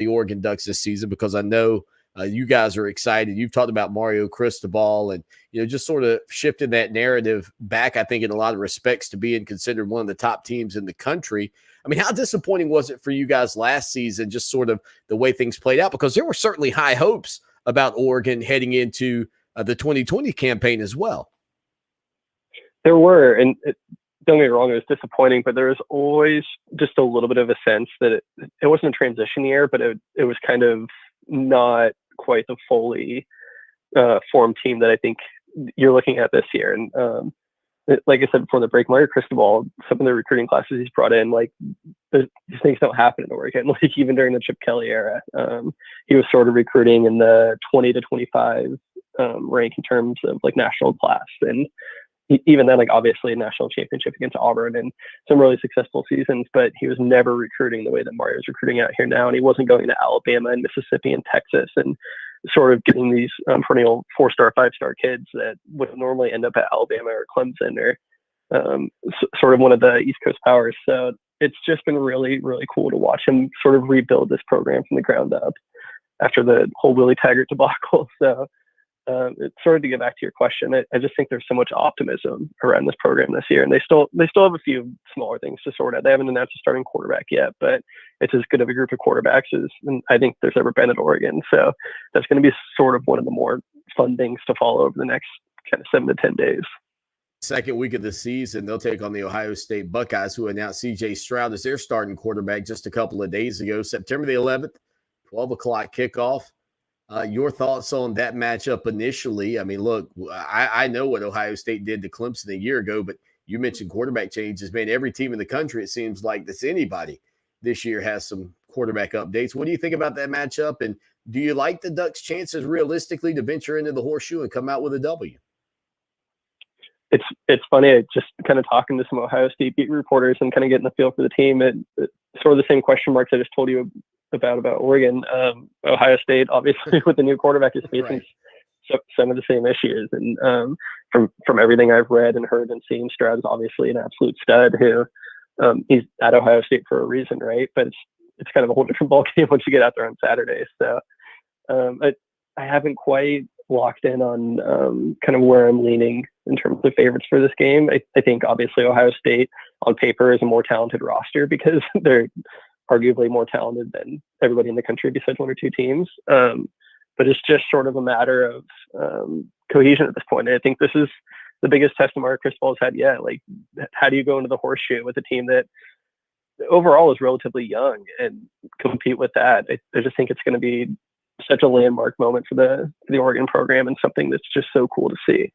the Oregon Ducks this season, because I know you guys are excited. You've talked about Mario Cristobal and, just sort of shifting that narrative back, I think, in a lot of respects to being considered one of the top teams in the country. I mean, how disappointing was it for you guys last season, just sort of the way things played out? Because there were certainly high hopes about Oregon heading into the 2020 campaign as well. There were, and don't get me wrong, it was disappointing, but there was always just a little bit of a sense that it wasn't a transition year, but it was kind of not quite the fully formed team that I think you're looking at this year. And like I said before the break, Mario Cristobal, some of the recruiting classes he's brought in, like these things don't happen in Oregon. Like even during the Chip Kelly era, he was sort of recruiting in the 20 to 25 rank in terms of like national class. And even then, like obviously a national championship against Auburn and some really successful seasons, but he was never recruiting the way that Mario's recruiting out here now. And he wasn't going to Alabama and Mississippi and Texas and sort of getting these perennial 4-star, 5-star kids that would normally end up at Alabama or Clemson or sort of one of the East Coast powers. So it's just been really, really cool to watch him sort of rebuild this program from the ground up after the whole Willie Taggart debacle. So it's sort of to get back to your question. I just think there's so much optimism around this program this year, and they still have a few smaller things to sort out. They haven't announced a starting quarterback yet, but it's as good of a group of quarterbacks as I think there's ever been at Oregon. So that's going to be sort of one of the more fun things to follow over the next kind of 7 to 10 days. Second week of the season, they'll take on the Ohio State Buckeyes, who announced C.J. Stroud as their starting quarterback just a couple of days ago, September the 11th, 12 o'clock kickoff. Your thoughts on that matchup initially? I mean, look, I know what Ohio State did to Clemson a year ago, but you mentioned quarterback changes. Man, every team in the country, it seems like that's anybody this year has some quarterback updates. What do you think about that matchup? And do you like the Ducks' chances realistically to venture into the horseshoe and come out with a W? It's funny. I just kind of talking to some Ohio State beat reporters and kind of getting the feel for the team. It's sort of the same question marks I just told you about Oregon. Ohio State, obviously, with the new quarterback, is facing some of the same issues. And from everything I've read and heard and seen, Stroud is obviously an absolute stud who he's at Ohio State for a reason, right? But it's kind of a whole different ballgame once you get out there on Saturday. So I haven't quite locked in on kind of where I'm leaning in terms of favorites for this game. I think obviously Ohio State on paper is a more talented roster because they're arguably more talented than everybody in the country besides one or two teams. But it's just sort of a matter of cohesion at this point. And I think this is the biggest test Mario Cristobal's had yet. Like, how do you go into the horseshoe with a team that overall is relatively young and compete with that? I just think it's going to be such a landmark moment for the Oregon program and something that's just so cool to see.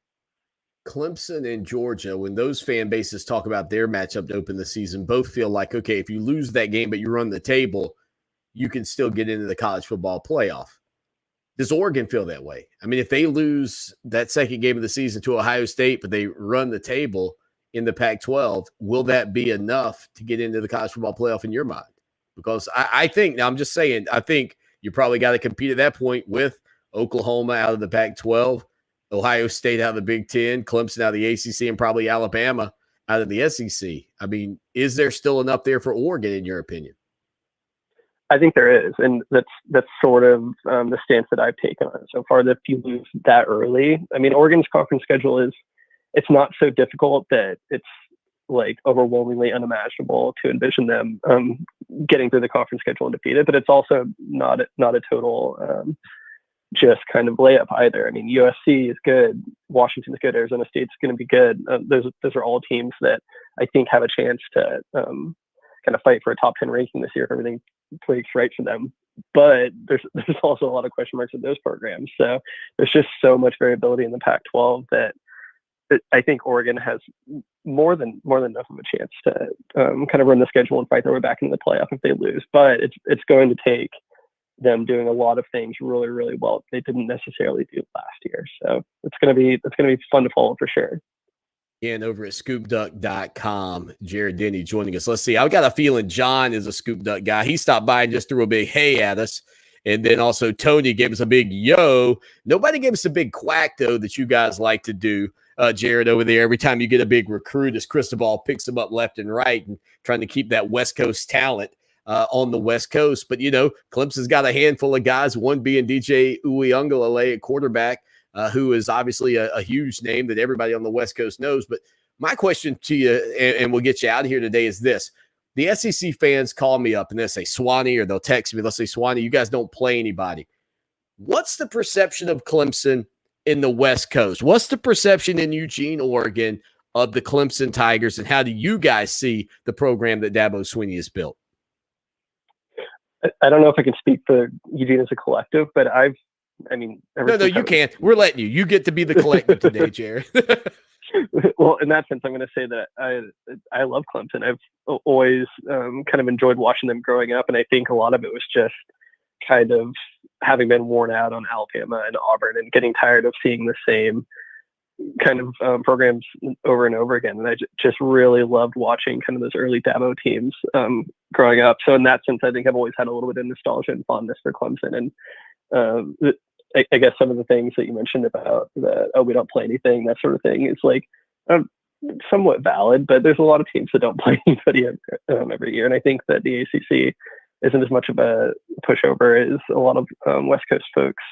Clemson and Georgia, when those fan bases talk about their matchup to open the season, both feel like, okay, if you lose that game but you run the table, you can still get into the college football playoff. Does Oregon feel that way? I mean, if they lose that second game of the season to Ohio State, but they run the table in the Pac-12, will that be enough to get into the college football playoff in your mind? Because I think, now I'm just saying, I think you probably got to compete at that point with Oklahoma out of the Pac-12, Ohio State out of the Big Ten, Clemson out of the ACC, and probably Alabama out of the SEC. I mean, is there still enough there for Oregon, in your opinion? I think there is, and that's sort of the stance that I've taken on it so far. That if you lose that early, I mean, Oregon's conference schedule it's not so difficult that it's like overwhelmingly unimaginable to envision them getting through the conference schedule undefeated. But it's also not a total just kind of layup either. I mean, USC is good, Washington's good, Arizona State's going to be good. Those are all teams that I think have a chance to kind of fight for a top 10 ranking this year if everything plays right for them. But there's also a lot of question marks with those programs. So there's just so much variability in the Pac-12 that I think Oregon has more than enough of a chance to kind of run the schedule and fight their way back into the playoff if they lose. But it's going to take them doing a lot of things really, really well they didn't necessarily do last year. So it's going to be fun to follow for sure. And over at scoopduck.com, Jarrid Dinney joining us. Let's see. I've got a feeling John is a Scoop Duck guy. He stopped by and just threw a big hey at us. And then also Tony gave us a big yo. Nobody gave us a big quack, though, that you guys like to do, Jarrid, over there. Every time you get a big recruit, as Cristobal picks them up left and right and trying to keep that West Coast talent on the West Coast. But, Clemson's got a handful of guys, one being DJ Quuuuaaackk at quarterback, who is obviously a huge name that everybody on the West Coast knows. But my question to you, and we'll get you out of here today, is this. The SEC fans call me up and they'll say, Swanny, or they'll text me. They'll say, Swanny, you guys don't play anybody. What's the perception of Clemson in the West Coast? What's the perception in Eugene, Oregon of the Clemson Tigers, and how do you guys see the program that Dabo Swinney has built? I don't know if I can speak for Eugene as a collective, but No, you can't. We're letting you. You get to be the collective today, Jarrid. Well, in that sense, I'm going to say that I love Clemson. I've always kind of enjoyed watching them growing up, and I think a lot of it was just kind of having been worn out on Alabama and Auburn and getting tired of seeing the same kind of programs over and over again. And I just really loved watching kind of those early Dabo teams growing up. So in that sense, I think I've always had a little bit of nostalgia and fondness for Clemson. And I guess some of the things that you mentioned about we don't play anything, that sort of thing, is like somewhat valid, but there's a lot of teams that don't play anybody every year. And I think that the ACC isn't as much of a pushover as a lot of West Coast folks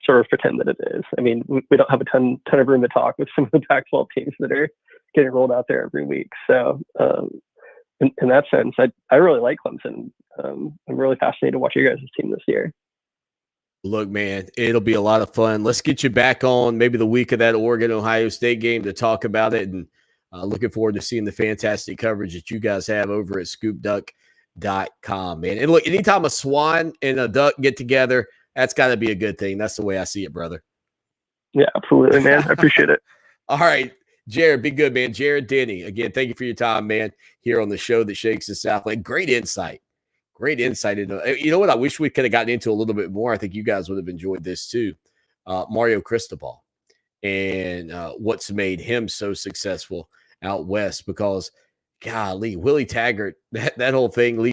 sort of pretend that it is. I mean, we don't have a ton of room to talk with some of the Pac-12 teams that are getting rolled out there every week. So in that sense, I really like Clemson. I'm really fascinated to watch you guys' team this year. Look, man, it'll be a lot of fun. Let's get you back on maybe the week of that Oregon-Ohio State game to talk about it, and looking forward to seeing the fantastic coverage that you guys have over at scoopduck.com, man. And look, anytime a Swan and a Duck get together, that's got to be a good thing. That's the way I see it, brother. Yeah, absolutely, man. I appreciate it. All right, Jarrid, be good, man. Jarrid Dinney, again, thank you for your time, man, here on the show that shakes the Southland. Great insight. Great insight into, you know what, I wish we could have gotten into a little bit more. I think you guys would have enjoyed this too. Mario Cristobal and what's made him so successful out west, because golly, Willie Taggart, that whole thing